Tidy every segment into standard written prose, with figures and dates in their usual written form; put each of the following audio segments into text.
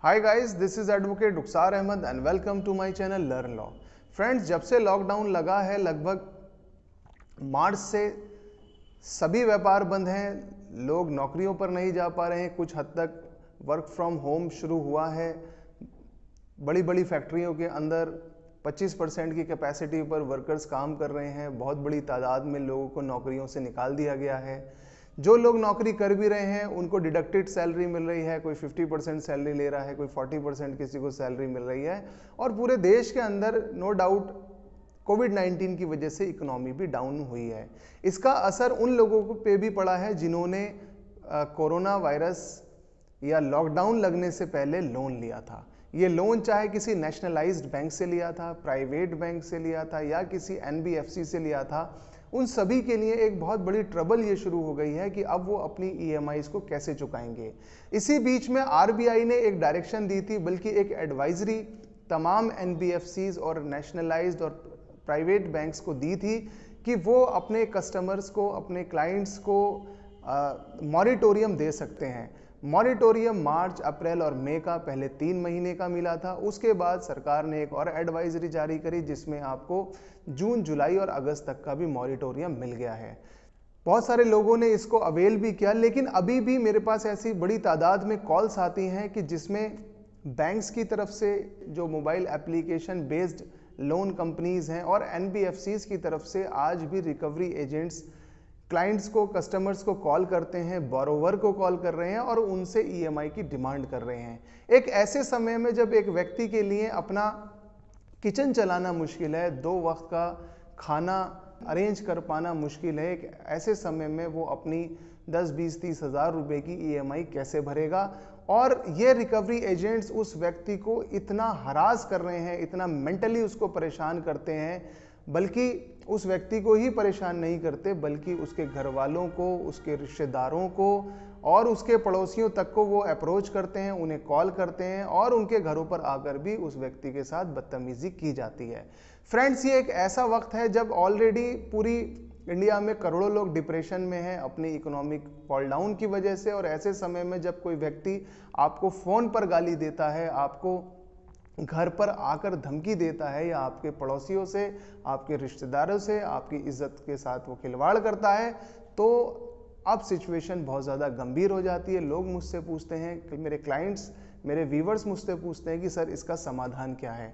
Hi guys, this is advocate Rukhsar Ahmed and welcome to my channel learn law. Friends, जब से lockdown लगा है लगभग मार्च से सभी व्यापार बंद हैं। लोग नौकरियों पर नहीं जा पा रहे हैं। कुछ हद तक वर्क फ्रॉम होम शुरू हुआ है। बड़ी बड़ी फैक्ट्रियों के अंदर 25% की कैपेसिटी पर वर्कर्स काम कर रहे हैं। बहुत बड़ी तादाद में लोगों को नौकरियों से निकाल दिया गया है। जो लोग नौकरी कर भी रहे हैं उनको डिडक्टेड सैलरी मिल रही है। कोई 50% सैलरी ले रहा है, कोई 40% किसी को सैलरी मिल रही है। और पूरे देश के अंदर नो डाउट कोविड-19 की वजह से इकोनॉमी भी डाउन हुई है। इसका असर उन लोगों पे भी पड़ा है जिन्होंने कोरोना वायरस या लॉकडाउन लगने से पहले लोन लिया था। ये लोन चाहे किसी नेशनलाइज्ड बैंक से लिया था, प्राइवेट बैंक से लिया था या किसी एनबीएफसी से लिया था, उन सभी के लिए एक बहुत बड़ी ट्रबल ये शुरू हो गई है कि अब वो अपनी ईएमआईज़ को कैसे चुकाएंगे। इसी बीच में आरबीआई ने एक डायरेक्शन दी थी, बल्कि एक एडवाइजरी तमाम एनबीएफसीज और नेशनलाइज्ड और प्राइवेट बैंक्स को दी थी कि वो अपने कस्टमर्स को, अपने क्लाइंट्स को मॉरिटोरियम दे सकते हैं। मॉरिटोरियम मार्च, अप्रैल और मई का पहले 3 महीने का मिला था। उसके बाद सरकार ने एक और एडवाइजरी जारी करी जिसमें आपको जून, जुलाई और अगस्त तक का भी मॉरिटोरियम मिल गया है। बहुत सारे लोगों ने इसको अवेल भी किया, लेकिन अभी भी मेरे पास ऐसी बड़ी तादाद में कॉल्स आती हैं कि जिसमें बैंक्स की तरफ से जो mobile application based loan companies हैं और एनबीएफसीज की तरफ से आज भी रिकवरी एजेंट्स क्लाइंट्स को, कस्टमर्स को कॉल करते हैं, बोरोवर को कॉल कर रहे हैं और उनसे ईएमआई की डिमांड कर रहे हैं। एक ऐसे समय में जब एक व्यक्ति के लिए अपना किचन चलाना मुश्किल है, 2 वक्त का खाना अरेंज कर पाना मुश्किल है, एक ऐसे समय में वो अपनी 10, 20, 30 हज़ार रुपये की ईएमआई कैसे भरेगा। और ये रिकवरी एजेंट्स उस व्यक्ति को इतना हरास कर रहे हैं, इतना मेंटली उसको परेशान करते हैं, बल्कि उस व्यक्ति को ही परेशान नहीं करते बल्कि उसके घर वालों को, उसके रिश्तेदारों को और उसके पड़ोसियों तक को वो अप्रोच करते हैं, उन्हें कॉल करते हैं और उनके घरों पर आकर भी उस व्यक्ति के साथ बदतमीजी की जाती है। फ्रेंड्स, ये एक ऐसा वक्त है जब ऑलरेडी पूरी इंडिया में करोड़ों लोग डिप्रेशन में हैं अपनी इकोनॉमिक फॉल डाउन की वजह से। और ऐसे समय में जब कोई व्यक्ति आपको फ़ोन पर गाली देता है, आपको घर पर आकर धमकी देता है या आपके पड़ोसियों से, आपके रिश्तेदारों से आपकी इज्जत के साथ वो खिलवाड़ करता है, तो अब सिचुएशन बहुत ज़्यादा गंभीर हो जाती है। लोग मुझसे पूछते हैं कि मेरे क्लाइंट्स, मेरे व्यूवर्स मुझसे पूछते हैं कि सर इसका समाधान क्या है।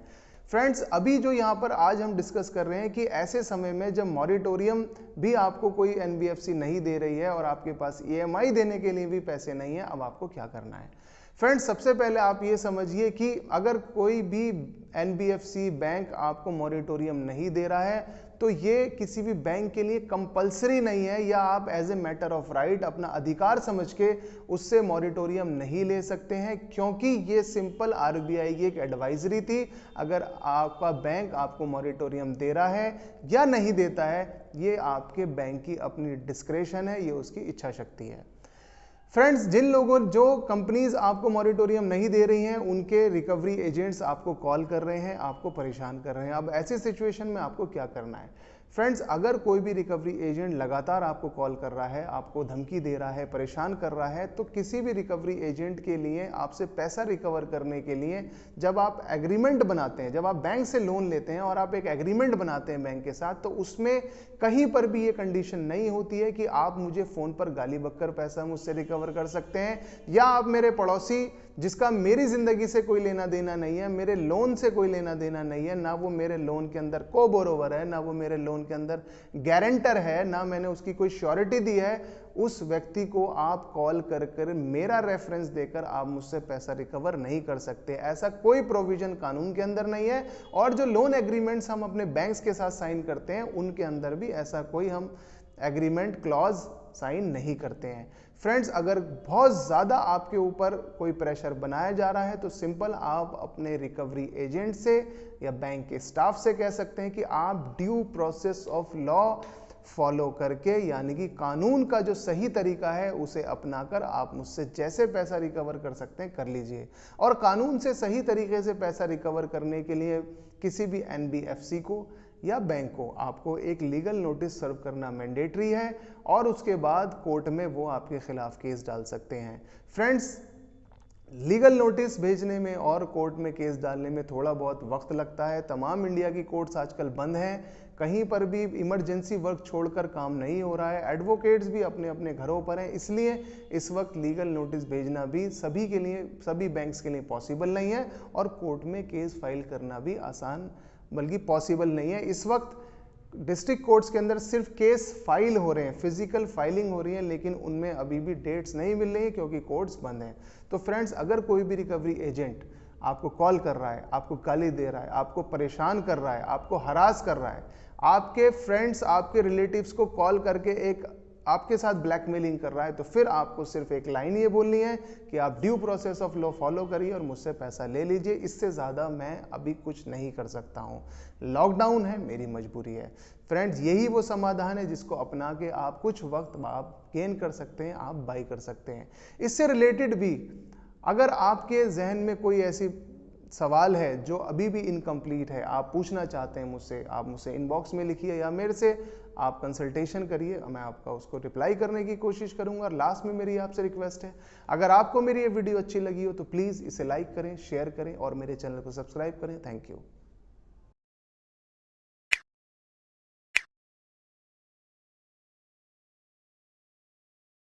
फ्रेंड्स, अभी जो यहाँ पर आज हम डिस्कस कर रहे हैं कि ऐसे समय में जब मॉरिटोरियम भी आपको कोई एनबीएफसी नहीं दे रही है और आपके पास ईएमआई देने के लिए भी पैसे नहीं है, अब आपको क्या करना है। फ्रेंड्स, सबसे पहले आप ये समझिए कि अगर कोई भी एनबीएफसी बैंक आपको मॉरिटोरियम नहीं दे रहा है तो ये किसी भी बैंक के लिए कंपलसरी नहीं है, या आप as a matter of right अपना अधिकार समझ के उससे मॉरिटोरियम नहीं ले सकते हैं, क्योंकि ये सिंपल आरबीआई की एक एडवाइजरी थी। अगर आपका बैंक आपको मॉरिटोरियम दे रहा है या नहीं देता है, ये आपके बैंक की अपनी डिस्क्रेशन है, ये उसकी इच्छा शक्ति है। फ्रेंड्स, जो कंपनीज आपको मॉरिटोरियम नहीं दे रही हैं उनके रिकवरी एजेंट्स आपको कॉल कर रहे हैं, आपको परेशान कर रहे हैं। अब ऐसी सिचुएशन में आपको क्या करना है। फ्रेंड्स, अगर कोई भी रिकवरी एजेंट लगातार आपको कॉल कर रहा है, आपको धमकी दे रहा है, परेशान कर रहा है, तो किसी भी रिकवरी एजेंट के लिए आपसे पैसा रिकवर करने के लिए जब आप एग्रीमेंट बनाते हैं, जब आप बैंक से लोन लेते हैं और आप एक एग्रीमेंट बनाते हैं बैंक के साथ, तो उसमें कहीं पर भी ये कंडीशन नहीं होती है कि आप मुझे फ़ोन पर गाली बककर पैसा मुझसे रिकवर कर सकते हैं, या आप मेरे पड़ोसी जिसका मेरी ज़िंदगी से कोई लेना देना नहीं है, मेरे लोन से कोई लेना देना नहीं है, ना वो मेरे लोन के अंदर को बोरोवर है, ना वो मेरे लोन के अंदर गारंटर है, ना मैंने उसकी कोई श्योरिटी दी है, उस व्यक्ति को आप कॉल कर कर मेरा रेफरेंस देकर आप मुझसे पैसा रिकवर नहीं कर सकते। ऐसा कोई प्रोविजन कानून के अंदर नहीं है। और जो लोन एग्रीमेंट्स हम अपने बैंक्स के साथ साइन करते हैं उनके अंदर भी ऐसा कोई हम एग्रीमेंट क्लॉज साइन नहीं करते हैं। फ्रेंड्स, अगर बहुत ज़्यादा आपके ऊपर कोई प्रेशर बनाया जा रहा है तो सिंपल आप अपने रिकवरी एजेंट से या बैंक के स्टाफ से कह सकते हैं कि आप due process of law follow करके, यानी कि कानून का जो सही तरीका है उसे अपनाकर आप मुझसे जैसे पैसा रिकवर कर सकते हैं कर लीजिए। और कानून से सही तरीके से पैसा रिकवर करने के लिए किसी भी एनबीएफसी को या बैंक को आपको एक लीगल नोटिस सर्व करना मैंडेटरी है और उसके बाद कोर्ट में वो आपके खिलाफ केस डाल सकते हैं। फ्रेंड्स, लीगल नोटिस भेजने में और कोर्ट में केस डालने में थोड़ा बहुत वक्त लगता है। तमाम इंडिया की कोर्ट्स आजकल बंद हैं, कहीं पर भी इमरजेंसी वर्क छोड़कर काम नहीं हो रहा है, एडवोकेट्स भी अपने अपने घरों पर हैं, इसलिए इस वक्त लीगल नोटिस भेजना भी सभी के लिए, सभी बैंक्स के लिए पॉसिबल नहीं है और कोर्ट में केस फाइल करना भी आसान बल्कि पॉसिबल नहीं है। इस वक्त डिस्ट्रिक्ट कोर्ट्स के अंदर सिर्फ केस फाइल हो रहे हैं, फिजिकल फाइलिंग हो रही है, लेकिन उनमें अभी भी डेट्स नहीं मिल रही है क्योंकि कोर्ट्स बंद हैं। तो फ्रेंड्स, अगर कोई भी रिकवरी एजेंट आपको कॉल कर रहा है, आपको गाली दे रहा है, आपको परेशान कर रहा है, आपको हरास कर रहा है, आपके फ्रेंड्स, आपके रिलेटिव्स को कॉल करके एक आपके साथ ब्लैकमेलिंग कर रहा है, तो फिर आपको सिर्फ एक लाइन ये बोलनी है कि आप due process of law follow करिए और मुझसे पैसा ले लीजिए, इससे ज़्यादा मैं अभी कुछ नहीं कर सकता हूँ, लॉकडाउन है, मेरी मजबूरी है। फ्रेंड्स, यही वो समाधान है जिसको अपना के आप कुछ वक्त आप गेन कर सकते हैं, आप बाई कर सकते हैं। इससे रिलेटेड भी अगर आपके जहन में कोई ऐसी सवाल है जो अभी भी इनकम्प्लीट है, आप पूछना चाहते हैं मुझसे, आप मुझसे इनबॉक्स में लिखिए या मेरे से आप कंसल्टेशन करिए, मैं आपका उसको रिप्लाई करने की कोशिश करूंगा। और लास्ट में मेरी आपसे रिक्वेस्ट है, अगर आपको मेरी ये वीडियो अच्छी लगी हो तो प्लीज़ इसे लाइक करें, शेयर करें और मेरे चैनल को सब्सक्राइब करें। Thank you.